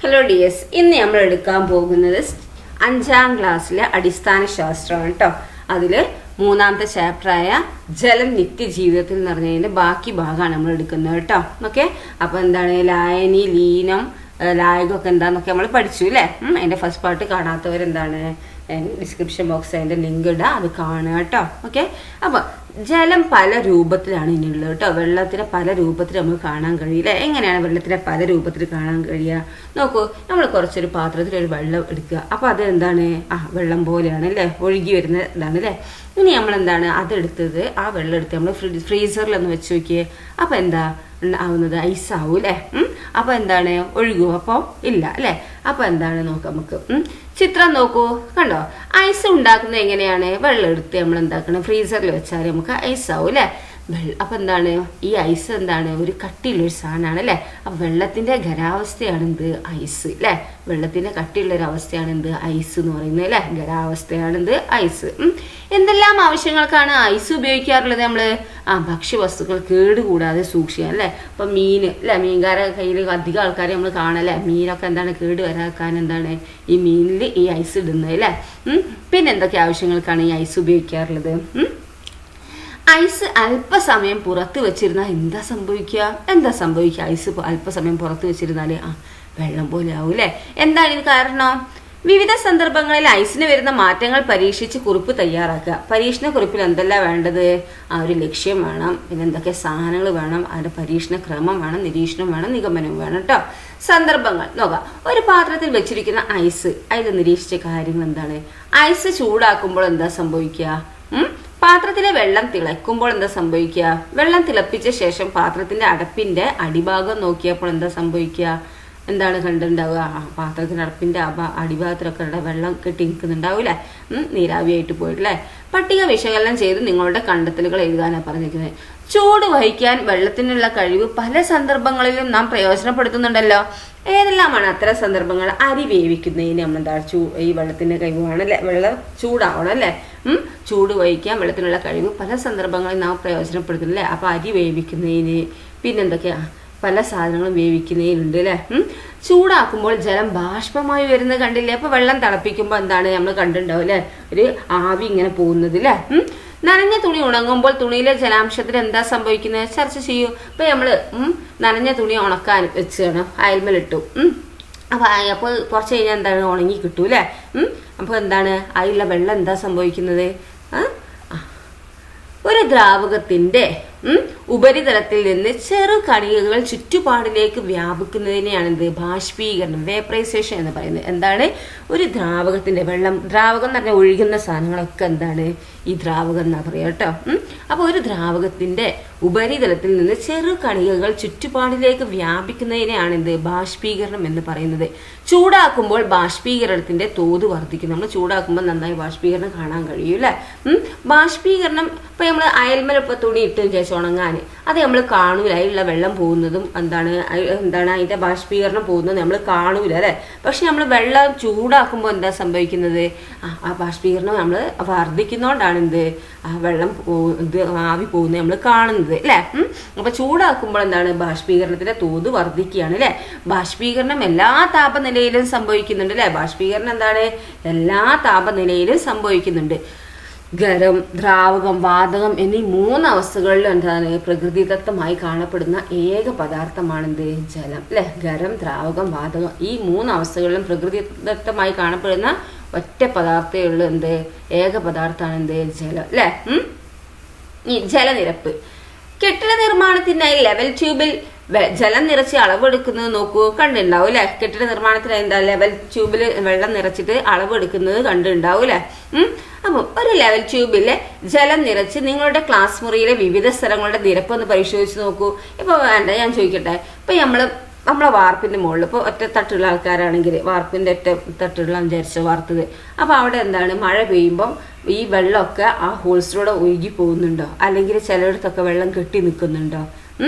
Hello dears, ഇന്ന് നമ്മൾ എടുക്കാൻ പോകുന്നത് 5ാം ക്ലാസ്സിലെ അടിസ്ഥാന ശാസ്ത്രമാണ് കേട്ടോ. അതിൽ 3ാമത്തെ ചാപ്റ്ററായ ജലം നിത്യജീവിതത്തിൽ എന്ന് പറഞ്ഞതിൻ്റെ ബാക്കി ഭാഗമാണ് നമ്മൾ എടുക്കുന്നത് കേട്ടോ. ഓക്കെ, അപ്പോൾ എന്താണ് ലായനി, ലീനം, ലായകമൊക്കെ എന്താണെന്നൊക്കെ നമ്മൾ പഠിച്ചു അല്ലേ. അതിൻ്റെ ഫസ്റ്റ് പാർട്ട് കാണാത്തവരെന്താണ് ഡിസ്ക്രിപ്ഷൻ ബോക്സ് അതിൻ്റെ ലിങ്ക് ഇടുക, അത് കാണുക കേട്ടോ. ഓക്കെ, അപ്പോൾ ജലം പല രൂപത്തിലാണ് ഇനിയുള്ളത് കേട്ടോ. വെള്ളത്തിനെ പല രൂപത്തിൽ നമുക്ക് കാണാൻ കഴിയില്ല. എങ്ങനെയാണ് വെള്ളത്തിനെ പല രൂപത്തിൽ കാണാൻ കഴിയുക? നോക്കൂ, നമ്മൾ കുറച്ചൊരു പാത്രത്തിൽ ഒരു വെള്ളം എടുക്കുക. അപ്പോൾ അത് എന്താണ്? വെള്ളം പോലെയാണ് അല്ലേ, ഒഴുകി വരുന്ന ഇതാണ് അല്ലേ. ഇനി നമ്മളെന്താണ് അതെടുത്തത്, ആ വെള്ളം എടുത്ത് നമ്മൾ ഫ്രീസറിലൊന്ന് വെച്ച് നോക്കിയേ. അപ്പോൾ എന്താ ആവുന്നത്? ഐസാവും അല്ലേ. അപ്പോൾ എന്താണ് ഒഴുകുമോ? അപ്പോൾ ഇല്ല അല്ലേ. അപ്പോൾ എന്താണ് നോക്കാം നമുക്ക്. ചിത്രം നോക്കൂ, കണ്ടോ? ഐസ് ഉണ്ടാക്കുന്നത് എങ്ങനെയാണ്? വെള്ളം എടുത്ത് നമ്മൾ എന്താക്കണം, ഫ്രീസറിൽ വെച്ചാൽ നമുക്ക് ഐസാവും അല്ലേ. അപ്പം എന്താണ് ഈ ഐസ് എന്താണ്? ഒരു കട്ടിയുള്ളൊരു സാധനമാണ് അല്ലേ. അപ്പം വെള്ളത്തിൻ്റെ ഖരാവസ്ഥയാണ് എന്ത്? ഐസ് അല്ലേ. വെള്ളത്തിൻ്റെ കട്ടിയുള്ളൊരു അവസ്ഥയാണ് എന്ത്? ഐസ് എന്ന് പറയുന്നത് അല്ലേ. ഖരാവസ്ഥയാണ് എന്ത്? ഐസ്. എന്തെല്ലാം ആവശ്യങ്ങൾക്കാണ് ഐസ് ഉപയോഗിക്കാറുള്ളത് നമ്മൾ? ഭക്ഷ്യവസ്തുക്കൾ കേടുകൂടാതെ സൂക്ഷിക്കാൻ അല്ലേ. ഇപ്പം മീൻ അല്ലേ, മീൻകാരെ കയ്യിൽ അധികം ആൾക്കാരെ നമ്മൾ കാണല്ലേ. മീനൊക്കെ എന്താണ് കേട് വരാക്കാൻ എന്താണ് ഈ മീനിൽ ഈ ഐസ് ഇടുന്നത് അല്ലേ. പിന്നെ എന്തൊക്കെ ആവശ്യങ്ങൾക്കാണ് ഈ ഐസ് ഉപയോഗിക്കാറുള്ളത്? ഐസ് അല്പസമയം പുറത്ത് വെച്ചിരുന്നാൽ എന്താ സംഭവിക്കുക? ഐസ് അല്പസമയം പുറത്ത് വെച്ചിരുന്നാൽ വെള്ളം പോലെ ആവും അല്ലേ. എന്താണ് ഇത് കാരണം? വിവിധ സന്ദർഭങ്ങളിൽ ഐസിന് വരുന്ന മാറ്റങ്ങൾ പരീക്ഷിച്ച് കുറിപ്പ് തയ്യാറാക്കുക. പരീക്ഷണ കുറിപ്പിൽ എന്തെല്ലാം വേണ്ടത്? ഒരു ലക്ഷ്യം വേണം, പിന്നെ എന്തൊക്കെ സാധനങ്ങൾ വേണം, അതിൻ്റെ പരീക്ഷണ ക്രമം വേണം, നിരീക്ഷണം വേണം, നിഗമനവും വേണം കേട്ടോ. സന്ദർഭങ്ങൾ നോക്കാം. ഒരു പാത്രത്തിൽ വെച്ചിരിക്കുന്ന ഐസ്, അതിൽ നിരീക്ഷിച്ച കാര്യങ്ങൾ എന്താണ്? ഐസ് ചൂടാക്കുമ്പോൾ എന്താ സംഭവിക്കുക? പാത്രത്തിലെ വെള്ളം തിളയ്ക്കുമ്പോൾ എന്താ സംഭവിക്കുക? വെള്ളം തിളപ്പിച്ച ശേഷം പാത്രത്തിന്റെ അടപ്പിന്റെ അടിഭാഗം നോക്കിയപ്പോൾ എന്താ സംഭവിക്കുക? എന്താണ് കണ്ടിട്ടുണ്ടാവുക? പാത്രത്തിന്റെ അടപ്പിന്റെ അടിഭാഗത്തിലൊക്കെ വെള്ളം കെട്ടി നിൽക്കുന്നുണ്ടാവൂലേ, നീരാവിയായിട്ട് പോയിട്ടില്ലേ. പട്ടിക വിശകലനം ചെയ്ത് നിങ്ങളുടെ കണ്ടെത്തലുകൾ എഴുതാനാണ് പറഞ്ഞിരിക്കുന്നത്. ചൂട് വഹിക്കാൻ വെള്ളത്തിനുള്ള കഴിവ് പല സന്ദർഭങ്ങളിലും നാം പ്രയോജനപ്പെടുത്തുന്നുണ്ടല്ലോ. ഏതെല്ലാമാണ് അത്തരം സന്ദർഭങ്ങൾ? അരി വേവിക്കുന്നതിന് നമ്മളെന്താ ഈ വെള്ളത്തിന്റെ കഴിവാണല്ലേ. വെള്ളം ചൂടാവണം അല്ലേ. ചൂട് വഹിക്കാൻ വെള്ളത്തിനുള്ള കഴിവ് പല സന്ദർഭങ്ങളിൽ നാം പ്രയോജനപ്പെടുത്തുന്നില്ലേ. അപ്പോൾ അരി വേവിക്കുന്നതിന്, പിന്നെന്തൊക്കെയാ പല സാധനങ്ങളും വേവിക്കുന്നതിനുണ്ട് അല്ലേ. ചൂടാക്കുമ്പോൾ ജലം ബാഷ്പമായി വരുന്നത് കണ്ടില്ലേ. അപ്പോൾ വെള്ളം തിളപ്പിക്കുമ്പോൾ എന്താണ് നമ്മൾ കണ്ടിട്ടുണ്ടാവും അല്ലേ, ഒരു ആവി ഇങ്ങനെ പോകുന്നത് അല്ലേ. നനഞ്ഞ തുണി ഉണങ്ങുമ്പോൾ തുണിയിലെ ജലാംശത്തിന് എന്താ സംഭവിക്കുന്നത്? ചർച്ച ചെയ്യൂ. ഇപ്പം നമ്മൾ നനഞ്ഞ തുണി ഉണക്കാൻ വെച്ചാണ്, അയൽമേലിട്ടു. അപ്പോൾ കുറച്ച് കഴിഞ്ഞാൽ എന്താണ് ഉണങ്ങി കിട്ടും അല്ലേ. അപ്പോൾ എന്താണ് അതിലുള്ള വെള്ളം എന്താ സംഭവിക്കുന്നത്? ഒരു ദ്രാവകത്തിന്റെ ഉപരിതലത്തിൽ നിന്ന് ചെറു കണികകൾ ചുറ്റുപാടിലേക്ക് വ്യാപിക്കുന്നതിനെയാണ് എന്ത്? ബാഷ്പീകരണം, വേപ്പറൈസേഷൻ എന്ന് പറയുന്നത്. എന്താണ്? ഒരു ദ്രാവകത്തിന്റെ ദ്രാവകം എന്ന് പറഞ്ഞാൽ ഒഴുകുന്ന സാധനങ്ങളൊക്കെ എന്താണ് ഈ ദ്രാവകം എന്നാ പറയുക കേട്ടോ. അപ്പോൾ ഒരു ദ്രാവകത്തിന്റെ ഉപരിതലത്തിൽ നിന്ന് ചെറു കണികകൾ ചുറ്റുപാടിലേക്ക് വ്യാപിക്കുന്നതിനെയാണ് എന്ത്? ബാഷ്പീകരണം എന്ന് പറയുന്നത്. ചൂടാക്കുമ്പോൾ ബാഷ്പീകരണത്തിന്റെ തോത് വർദ്ധിക്കും. നമ്മൾ ചൂടാക്കുമ്പോൾ നന്നായി ബാഷ്പീകരണം കാണാൻ കഴിയും അല്ലേ. ബാഷ്പീകരണം ഇപ്പം നമ്മൾ അയൽമേൽ ഇപ്പോൾ തുണി ഇട്ടതിന് ശേഷം ഉണങ്ങാൻ അത് നമ്മൾ കാണൂല. അതിലുള്ള വെള്ളം പോകുന്നതും എന്താണ് അതിൻ്റെ ബാഷ്പീകരണം പോകുന്നതും നമ്മൾ കാണൂല അല്ലേ. പക്ഷെ നമ്മൾ വെള്ളം ചൂടാക്കുമ്പോൾ എന്താ സംഭവിക്കുന്നത്? ആ ബാഷ്പീകരണം നമ്മൾ വർദ്ധിക്കുന്നതുകൊണ്ടാണ് എന്ത് വെള്ളം ഇത് ആവി പോകുന്നത് നമ്മൾ കാണുന്നത് അല്ലേ. അപ്പോൾ ചൂടാക്കുമ്പോൾ എന്താണ് ബാഷ്പീകരണത്തിന്റെ തോത് വർദ്ധിക്കുകയാണ് അല്ലേ. ബാഷ്പീകരണം എല്ലാ താപനിലയിലും സംഭവിക്കുന്നുണ്ട് അല്ലേ. ബാഷ്പീകരണം എന്താണ്? എല്ലാ താപനിലയിലും സംഭവിക്കുന്നുണ്ട്. ഖരം, ദ്രാവകം, വാതകം എന്നീ 3 അവസ്ഥകളിലും എന്താണ് പ്രകൃതിദത്തമായി കാണപ്പെടുന്ന ഏക പദാർത്ഥമാണെന്ത്? ജലം അല്ലെ. ഖരം, ദ്രാവകം, വാതകം ഈ 3 അവസ്ഥകളിലും പ്രകൃതിദത്തമായി കാണപ്പെടുന്ന ഒറ്റ പദാർത്ഥമേ ഉള്ളൂ എന്ത്? ഏക പദാർത്ഥമാണ് എന്ത്? ജലം അല്ലെ. ഈ ജലനിരപ്പ്. കെട്ടിട നിർമ്മാണത്തിനായി ലെവൽ ട്യൂബിൽ ജലം നിറച്ച് അളവെടുക്കുന്നത് നോക്കൂ, കണ്ടിട്ടുണ്ടാവും അല്ലെ. കെട്ടിട നിർമ്മാണത്തിന് എന്താ ലെവൽ ട്യൂബിൽ വെള്ളം നിറച്ചിട്ട് അളവെടുക്കുന്നത് കണ്ടിട്ടുണ്ടാവും അല്ലെ. അപ്പം ഒരു ലെവൽ ട്യൂബിൽ ജലം നിറച്ച് നിങ്ങളുടെ ക്ലാസ് മുറിയിലെ വിവിധ സ്ഥലങ്ങളുടെ നിരപ്പ് ഒന്ന് പരിശോധിച്ച് നോക്കൂ. ഇപ്പോൾ വേണ്ട, ഞാൻ ചോദിക്കട്ടെ. ഇപ്പം നമ്മളെ വാർപ്പിൻ്റെ മുകളിൽ ഇപ്പോൾ ഒറ്റത്തട്ടുള്ള ആൾക്കാരാണെങ്കിൽ വാർപ്പിൻ്റെ ഒറ്റത്തട്ടുള്ള വിചാരിച്ചോ വാർത്തത്. അപ്പോൾ അവിടെ എന്താണ് മഴ പെയ്യുമ്പം ഈ വെള്ളമൊക്കെ ആ ഹോൾസിലൂടെ ഒഴുകി പോകുന്നുണ്ടോ? അല്ലെങ്കിൽ ചിലയിടത്തൊക്കെ വെള്ളം കെട്ടി നിൽക്കുന്നുണ്ടോ?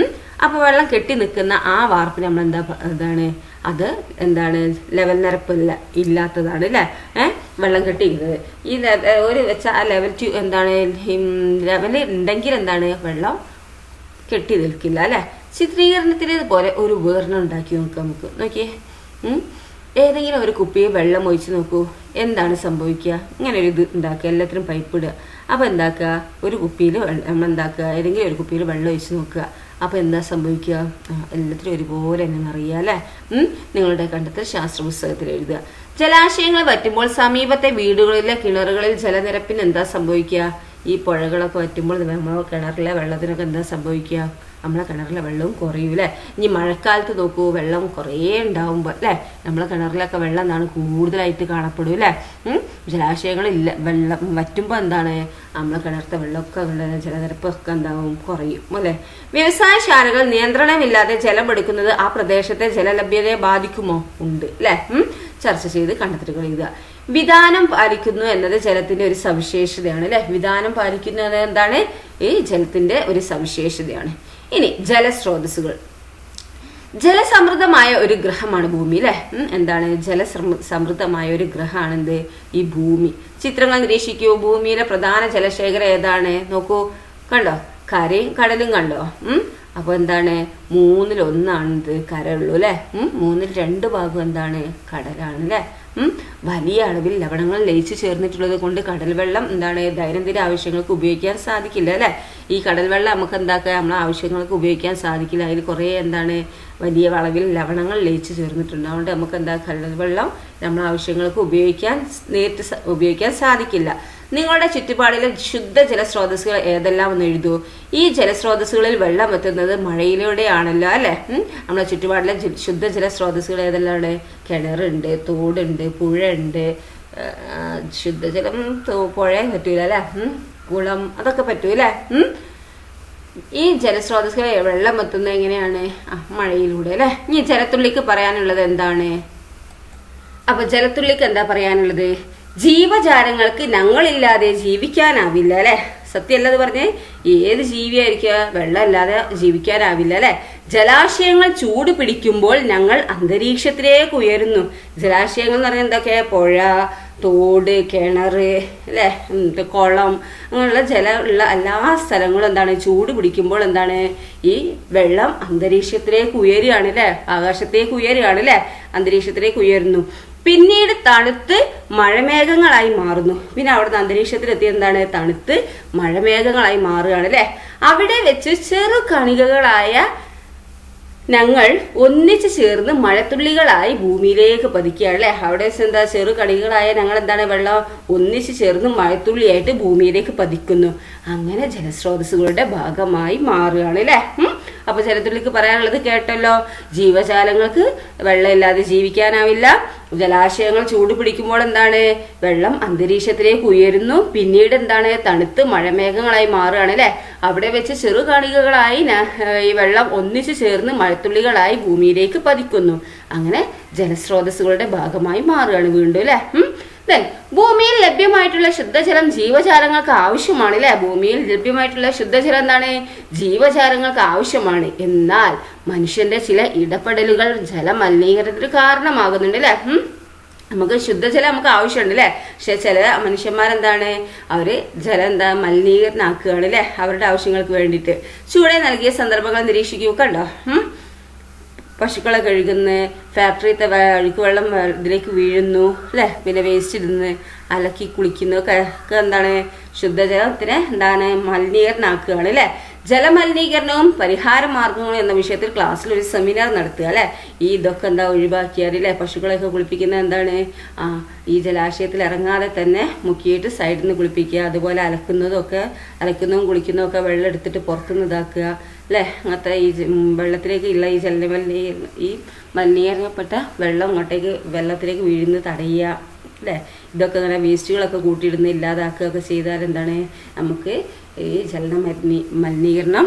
അപ്പോൾ വെള്ളം കെട്ടി നിൽക്കുന്ന ആ വാർപ്പിന് നമ്മളെന്താ അത് എന്താണ് ലെവൽ നിരപ്പില്ല ഇല്ലാത്തതാണ് അല്ലേ. വെള്ളം കെട്ടിയിരിക്കുന്നത് ഈ ഒരു വെച്ച ആ ലെവൽ എന്താണ് ലെവൽ ഉണ്ടെങ്കിൽ എന്താണ് വെള്ളം കെട്ടി നിൽക്കില്ല അല്ലേ. ചിത്രീകരണത്തിന് പോലെ ഒരു ഉപകരണം ഉണ്ടാക്കി നോക്കാം നമുക്ക്. നോക്കിയേ, ഏതെങ്കിലും ഒരു കുപ്പിയിൽ വെള്ളം ഒഴിച്ച് നോക്കൂ, എന്താണ് സംഭവിക്കുക? ഇങ്ങനെ ഒരു ഇത് ഉണ്ടാക്കുക, എല്ലാത്തിനും പൈപ്പ് ഇടുക. അപ്പോൾ എന്താക്കുക, ഒരു കുപ്പിയിൽ നമ്മൾ എന്താക്കുക, ഏതെങ്കിലും ഒരു കുപ്പിയിൽ വെള്ളം ഒഴിച്ച് നോക്കുക. അപ്പോൾ എന്താ സംഭവിക്കുക? എല്ലാത്തിനും ഒരുപോലെ തന്നെ നിറയുക അല്ലേ? നിങ്ങളുടെ കണ്ടെത്തൽ ശാസ്ത്ര പുസ്തകത്തിൽ എഴുതുക. ജലാശയങ്ങൾ വറ്റുമ്പോൾ സമീപത്തെ വീടുകളിലെ കിണറുകളിൽ ജലനിരപ്പിന് എന്താ സംഭവിക്കുക? ഈ പുഴകളൊക്കെ വറ്റുമ്പോൾ നമ്മളെ കിണറിലെ വെള്ളത്തിനൊക്കെ എന്താ സംഭവിക്കുക? നമ്മളെ കിണറിലെ വെള്ളവും കുറയും അല്ലേ? ഇനി മഴക്കാലത്ത് നോക്കൂ, വെള്ളം കുറേ ഉണ്ടാവുമ്പോൾ അല്ലേ, നമ്മളെ കിണറിലൊക്കെ വെള്ളം എന്താണ് കൂടുതലായിട്ട് കാണപ്പെടും അല്ലേ? ജലാശയങ്ങളില്ല, വെള്ളം വറ്റുമ്പോൾ എന്താണ് നമ്മളെ കിണറത്തെ വെള്ളമൊക്കെ ജലനിരപ്പൊക്കെ എന്താവും, കുറയും അല്ലേ? വ്യവസായശാലകൾ നിയന്ത്രണമില്ലാതെ ജലം എടുക്കുന്നത് ആ പ്രദേശത്തെ ജലലഭ്യതയെ ബാധിക്കുമോ? ഉണ്ട് അല്ലേ? ചർച്ച ചെയ്ത് കണ്ടെത്തലുകൾ എഴുതുക. വിധാനം പാലിക്കുന്നു എന്നത് ജലത്തിന്റെ ഒരു സവിശേഷതയാണ് അല്ലെ? വിധാനം പാലിക്കുന്നത് എന്താണ്? ഈ ജലത്തിന്റെ ഒരു സവിശേഷതയാണ്. ഇനി ജലസ്രോതസ്സുകൾ. ജലസമൃദ്ധമായ ഒരു ഗ്രഹമാണ് ഭൂമി അല്ലെ? എന്താണ്? ജലസമൃദ്ധമായ ഒരു ഗ്രഹമാണ് എന്ത്? ഈ ഭൂമി. ചിത്രങ്ങൾ നിരീക്ഷിക്കൂ. ഭൂമിയിലെ പ്രധാന ജലശേഖരം ഏതാണ്? നോക്കൂ, കണ്ടോ? കരയും കടലും കണ്ടോ? അപ്പൊ എന്താണ്? 1/3 ഇത് കരയുള്ളൂ അല്ലെ? 2/3 ഭാഗം എന്താണ്? കടലാണ് അല്ലെ? വലിയ അളവിൽ ലവണങ്ങൾ ലയിച്ചു ചേർന്നിട്ടുള്ളത് കൊണ്ട് കടൽ വെള്ളം എന്താണ്? ദൈനംദിന ആവശ്യങ്ങൾക്ക് ഉപയോഗിക്കാൻ സാധിക്കില്ല അല്ലെ? ഈ കടൽ വെള്ളം നമുക്ക് എന്താക്കുക, നമ്മളെ ആവശ്യങ്ങൾക്ക് ഉപയോഗിക്കാൻ സാധിക്കില്ല. അതിൽ കുറേ എന്താണ്? വലിയ അളവിൽ ലവണങ്ങൾ ലയിച്ചു ചേർന്നിട്ടുണ്ട്. അതുകൊണ്ട് നമുക്ക് എന്താ, കടൽ വെള്ളം നമ്മളെ ആവശ്യങ്ങൾക്ക് നേരിട്ട് ഉപയോഗിക്കാൻ സാധിക്കില്ല. നിങ്ങളുടെ ചുറ്റുപാടിലെ ശുദ്ധ ജലസ്രോതസ്സുകൾ ഏതെല്ലാം എന്ന് എഴുതൂ. ഈ ജലസ്രോതസ്സുകളിൽ വെള്ളം എത്തുന്നത് മഴയിലൂടെയാണല്ലോ അല്ലെ? നമ്മളെ ചുറ്റുപാടിലെ ശുദ്ധ ജലസ്രോതസ്സുകൾ ഏതെല്ലാം? കിണറുണ്ട്, തോടുണ്ട്, പുഴ ഉണ്ട്. ശുദ്ധജലം പുഴ പറ്റൂല അല്ലെ? കുളം അതൊക്കെ പറ്റൂല്ലേ? ഈ ജലസ്രോതസ്സുകൾ വെള്ളം എത്തുന്നത് എങ്ങനെയാണ്? മഴയിലൂടെ അല്ലെ? ഇനി ജലത്തുള്ളിക്ക് പറയാനുള്ളത് എന്താണ്? അപ്പൊ ജലത്തുള്ളിക്ക് എന്താ പറയാനുള്ളത്? ജീവജാലങ്ങൾക്ക് ഞങ്ങളില്ലാതെ ജീവിക്കാനാവില്ല അല്ലെ? സത്യമല്ലത് പറഞ്ഞേ? ഏത് ജീവിയായിരിക്കുക? വെള്ളം ഇല്ലാതെ ജീവിക്കാനാവില്ല അല്ലെ? ജലാശയങ്ങൾ ചൂട് പിടിക്കുമ്പോൾ ഞങ്ങൾ അന്തരീക്ഷത്തിലേക്ക് ഉയരുന്നു. ജലാശയങ്ങൾ എന്ന് പറഞ്ഞാൽ എന്തൊക്കെ? പുഴ, തോട്, കിണറ് അല്ലെ, കുളം, അങ്ങനെയുള്ള ജലമുള്ള എല്ലാ സ്ഥലങ്ങളും എന്താണ്? ചൂട് പിടിക്കുമ്പോൾ എന്താണ്? ഈ വെള്ളം അന്തരീക്ഷത്തിലേക്ക് ഉയരുകയാണ് അല്ലെ? ആകാശത്തേക്ക് ഉയരുകയാണ് അല്ലെ? അന്തരീക്ഷത്തിലേക്ക് ഉയരുന്നു. പിന്നീട് തണുത്ത് മഴമേഘങ്ങളായി മാറുന്നു. പിന്നെ അവിടുന്ന് അന്തരീക്ഷത്തിലെത്തി എന്താണ്? തണുത്ത് മഴമേഘങ്ങളായി മാറുകയാണ് അല്ലെ? അവിടെ വെച്ച് ചെറു കണികകളായ ഞങ്ങൾ ഒന്നിച്ചു ചേർന്ന് മഴത്തുള്ളികളായി ഭൂമിയിലേക്ക് പതിക്കുകയാണ് അല്ലെ? അവിടെ വെച്ച് എന്താ? ചെറു കണികകളായ ഞങ്ങൾ എന്താണ്? വെള്ളം ഒന്നിച്ചു ചേർന്ന് മഴത്തുള്ളിയായിട്ട് ഭൂമിയിലേക്ക് പതിക്കുന്നു. അങ്ങനെ ജലസ്രോതസ്സുകളുടെ ഭാഗമായി മാറുകയാണ് അല്ലെ? അപ്പൊ ജലത്തുള്ളിക്ക് പറയാനുള്ളത് കേട്ടല്ലോ. ജീവജാലങ്ങൾക്ക് വെള്ളമില്ലാതെ ജീവിക്കാനാവില്ല. ജലാശയങ്ങൾ ചൂട് പിടിക്കുമ്പോൾ എന്താണ്? വെള്ളം അന്തരീക്ഷത്തിലേക്ക് ഉയരുന്നു. പിന്നീട് എന്താണ്? തണുത്ത് മഴമേഘങ്ങളായി മാറുകയാണ് അല്ലെ? അവിടെ വെച്ച് ചെറു കണികകളായി ഈ വെള്ളം ഒന്നിച്ചു ചേർന്ന് മഴത്തുള്ളികളായി ഭൂമിയിലേക്ക് പതിക്കുന്നു. അങ്ങനെ ജലസ്രോതസ്സുകളുടെ ഭാഗമായി മാറുകയാണ് വീണ്ടും അല്ലെ? ഭൂമിയിൽ ലഭ്യമായിട്ടുള്ള ശുദ്ധജലം ജീവജാലങ്ങൾക്ക് ആവശ്യമാണ് അല്ലെ? ഭൂമിയിൽ ലഭ്യമായിട്ടുള്ള ശുദ്ധജലം എന്താണ്? ജീവജാലങ്ങൾക്ക് ആവശ്യമാണ്. എന്നാൽ മനുഷ്യന്റെ ചില ഇടപെടലുകൾ ജലമലിനീകരണത്തിന് കാരണമാകുന്നുണ്ട് അല്ലെ? നമുക്ക് ശുദ്ധജലം നമുക്ക് ആവശ്യമുണ്ട് അല്ലെ? പക്ഷെ ചില മനുഷ്യന്മാരെന്താണ്? അവര് ജലം മലിനീകരണമാക്കുകയാണ് അല്ലെ? അവരുടെ ആവശ്യങ്ങൾക്ക് വേണ്ടിയിട്ട്. ചുവടെ നൽകിയ സന്ദർഭങ്ങൾ നിരീക്ഷിക്കുക. കണ്ടോ? പശുക്കളെ കഴുകുന്നു, ഫാക്ടറിത്തെ അഴുക്ക് വെള്ളം ഇതിലേക്ക് വീഴുന്നു അല്ലെ? പിന്നെ വേസ്റ്റ് ഇടുന്നു, അലക്കി കുളിക്കുന്നു ഒക്കെ എന്താണ്? ശുദ്ധജലത്തിനെ എന്താണ്? മലിനീകരണമാക്കുകയാണ് അല്ലെ? ജലമലിനീകരണവും പരിഹാര മാർഗങ്ങളും എന്ന വിഷയത്തിൽ ക്ലാസ്സിൽ ഒരു സെമിനാർ നടത്തുക അല്ലെ? ഈ ഇതൊക്കെ എന്താ ഒഴിവാക്കിയാൽ അല്ലെ? പശുക്കളെയൊക്കെ കുളിപ്പിക്കുന്നത് എന്താണ്? ഈ ജലാശയത്തിൽ ഇറങ്ങാതെ തന്നെ മുക്കിയിട്ട് സൈഡിൽ നിന്ന് കുളിപ്പിക്കുക. അതുപോലെ അലക്കുന്നതും കുളിക്കുന്നതും ഒക്കെ വെള്ളം എടുത്തിട്ട് പുറത്തുനിന്ന് ഇതാക്കുക അല്ലെ? അങ്ങനത്തെ ഈ വെള്ളത്തിലേക്ക് ഉള്ള ഈ മലിനീകരണപ്പെട്ട വെള്ളം വെള്ളത്തിലേക്ക് വീഴുന്നത് തടയുക അല്ലെ? ഇതൊക്കെ ഇങ്ങനെ വേസ്റ്റുകളൊക്കെ കൂട്ടിയിടുന്ന ഇല്ലാതാക്കുകയൊക്കെ ചെയ്താൽ എന്താണ്? നമുക്ക് ഈ മലിനീകരണം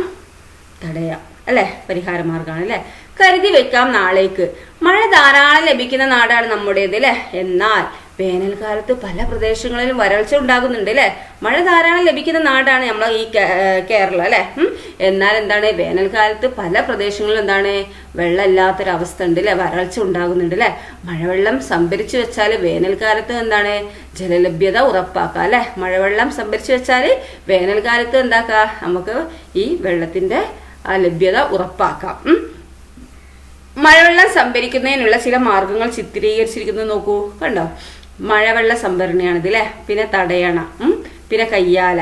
തടയാം അല്ലെ? പരിഹാര മാർഗമാണ് അല്ലെ? കരുതി വെക്കാം നാളേക്ക്. മഴ ധാരാളം ലഭിക്കുന്ന നാടാണ് നമ്മുടേത് അല്ലെ? എന്നാൽ വേനൽക്കാലത്ത് പല പ്രദേശങ്ങളിലും വരൾച്ച ഉണ്ടാകുന്നുണ്ട് അല്ലെ? മഴ ധാരാളം ലഭിക്കുന്ന നാടാണ് നമ്മളെ ഈ കേരളം അല്ലെ? എന്നാൽ എന്താണ്? വേനൽക്കാലത്ത് പല പ്രദേശങ്ങളിലും എന്താണ്? വെള്ളമില്ലാത്തൊരവസ്ഥ ഉണ്ട് അല്ലെ? വരൾച്ച ഉണ്ടാകുന്നുണ്ട് അല്ലെ? മഴവെള്ളം സംഭരിച്ചു വെച്ചാൽ വേനൽക്കാലത്ത് എന്താണ്? ജലലഭ്യത ഉറപ്പാക്കാം അല്ലെ? മഴവെള്ളം സംഭരിച്ചു വെച്ചാൽ വേനൽക്കാലത്ത് എന്താക്കാം? നമുക്ക് ഈ വെള്ളത്തിന്റെ ലഭ്യത ഉറപ്പാക്കാം. മഴവെള്ളം സംഭരിക്കുന്നതിനുള്ള ചില മാർഗങ്ങൾ ചിത്രീകരിച്ചിരിക്കുന്നത് നോക്കൂ, കണ്ടോ? മഴവെള്ള സംഭരണിയാണിത് അല്ലേ. പിന്നെ തടയണ, പിന്നെ കയ്യാല,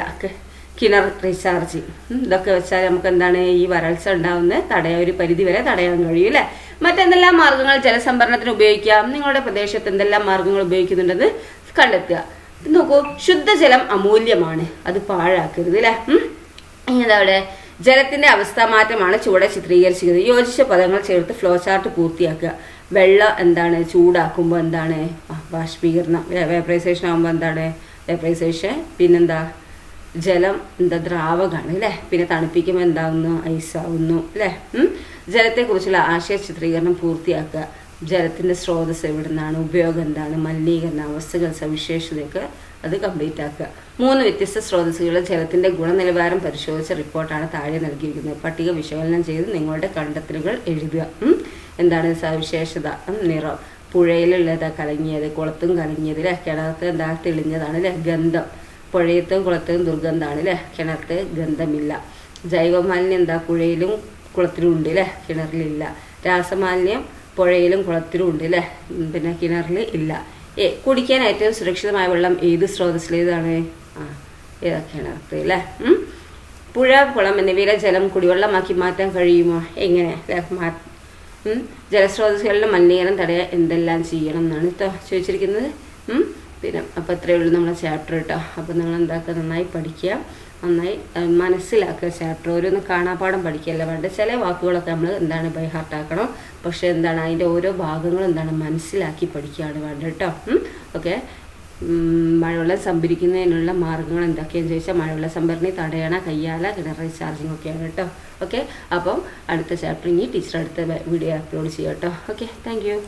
കിണർ റീചാർജ്, ഇതൊക്കെ വെച്ചാൽ നമുക്ക് എന്താണ് ഈ വരൾച്ച ഉണ്ടാവുന്നത് തടയാൻ, ഒരു പരിധി വരെ തടയാൻ കഴിയും അല്ലേ. മറ്റെന്തെല്ലാം മാർഗങ്ങൾ ജലസംഭരണത്തിന് ഉപയോഗിക്കാം? നിങ്ങളുടെ പ്രദേശത്ത് എന്തെല്ലാം മാർഗങ്ങൾ ഉപയോഗിക്കുന്നുണ്ടെന്ന് കണ്ടെത്തുക. നോക്കൂ, ശുദ്ധജലം അമൂല്യമാണ്, അത് പാഴാക്കരുത് അല്ലേ. ഇനി അവിടെ ജലത്തിന്റെ അവസ്ഥാമാറ്റമാണ് ചുവടെ ചിത്രീകരിച്ചിരിക്കുന്നത്. യോജിച്ച പദങ്ങൾ ചേർത്ത് ഫ്ലോ ചാർട്ട് പൂർത്തിയാക്കുക. വെള്ളം എന്താണ് ചൂടാക്കുമ്പോൾ എന്താണ് ബാഷ്പീകരണം, വേപ്പറൈസേഷൻ ആകുമ്പോൾ എന്താണ് വേപ്പറൈസേഷൻ. പിന്നെന്താ ജലം എന്താ ദ്രാവകമാണ് അല്ലേ. പിന്നെ തണുപ്പിക്കുമ്പോൾ എന്താവുന്നു ഐസാവുന്നു അല്ലേ. ജലത്തെക്കുറിച്ചുള്ള ആശയ ചിത്രീകരണം പൂർത്തിയാക്കുക. ജലത്തിന്റെ സ്രോതസ് എവിടെ നിന്നാണ്, ഉപയോഗം എന്താണ്, മലിനീകരണ അവസ്ഥകൾ സവിശേഷതയൊക്കെ അത് കംപ്ലീറ്റ് ആക്കുക. 3 വ്യത്യസ്ത സ്രോതസ്സുകളിൽ ജലത്തിന്റെ ഗുണനിലവാരം പരിശോധിച്ച റിപ്പോർട്ടാണ് താഴെ നൽകിയിരിക്കുന്നത്. പട്ടിക വിശകലനം ചെയ്ത് നിങ്ങളുടെ കണ്ടെത്തലുകൾ എഴുതുക. എന്താണ് സവിശേഷത? നിറം, പുഴയിലുള്ളത് കലങ്ങിയത്, കുളത്തും കലങ്ങിയത് അല്ലേ. കിണറത്ത് എന്താ തെളിഞ്ഞതാണ് അല്ലേ. ഗന്ധം, പുഴയത്തും കുളത്തും ദുർഗന്ധമാണ് അല്ലേ, കിണറത്ത് ഗന്ധമില്ല. ജൈവമാലിന്യം എന്താ പുഴയിലും കുളത്തിലും ഉണ്ട് അല്ലേ, കിണറിലില്ല. രാസമാലിന്യം പുഴയിലും കുളത്തിലും ഉണ്ട് അല്ലേ, പിന്നെ കിണറിൽ ഇല്ല. കുടിക്കാൻ ഏറ്റവും സുരക്ഷിതമായ വെള്ളം ഏത് സ്രോതസ്സിലേതാണ്? കിണറത്ത് അല്ലേ. പുഴ, കുളം എന്നിവയിലെ ജലം കുടിവെള്ളമാക്കി മാറ്റാൻ കഴിയുമോ? എങ്ങനെ അല്ലേ. ജലസ്രോതസ്സുകളിലെ മലിനീകരണം തടയാൻ എന്തെല്ലാം ചെയ്യണം എന്നാണ് ചോദിച്ചിരിക്കുന്നത്. പിന്നെ അപ്പോൾ അത്രയേ ഉള്ളൂ നമ്മളെ ചാപ്റ്റർ കേട്ടോ. അപ്പോൾ നിങ്ങൾ എന്താക്കുക, നന്നായി പഠിക്കുക, നന്നായി മനസ്സിലാക്കുക. ചാപ്റ്റർ ഓരോന്ന് കാണാപ്പാഠം പഠിക്കുകയല്ല വേണ്ട. ചില വാക്കുകളൊക്കെ നമ്മൾ എന്താണ് ബൈ ഹാർട്ടാക്കണം, പക്ഷെ എന്താണ് അതിൻ്റെ ഓരോ ഭാഗങ്ങളും എന്താണ് മനസ്സിലാക്കി പഠിക്കുകയാണ് വേണ്ടത് കേട്ടോ. ഓക്കെ. മഴവെള്ളം സംഭരിക്കുന്നതിനുള്ള മാർഗ്ഗങ്ങൾ എന്തൊക്കെയാണെന്ന് ചോദിച്ചാൽ മഴവെള്ള സംഭരണി, തടയണ, കയ്യാല, കിണർ റീചാർജിങ് ഒക്കെയാണ് കേട്ടോ. ഓക്കെ. അപ്പം അടുത്ത ചാപ്റ്റർ ഇനി ടീച്ചർ അടുത്ത വീഡിയോ അപ്ലോഡ് ചെയ്യാം കേട്ടോ. Okay, thank you.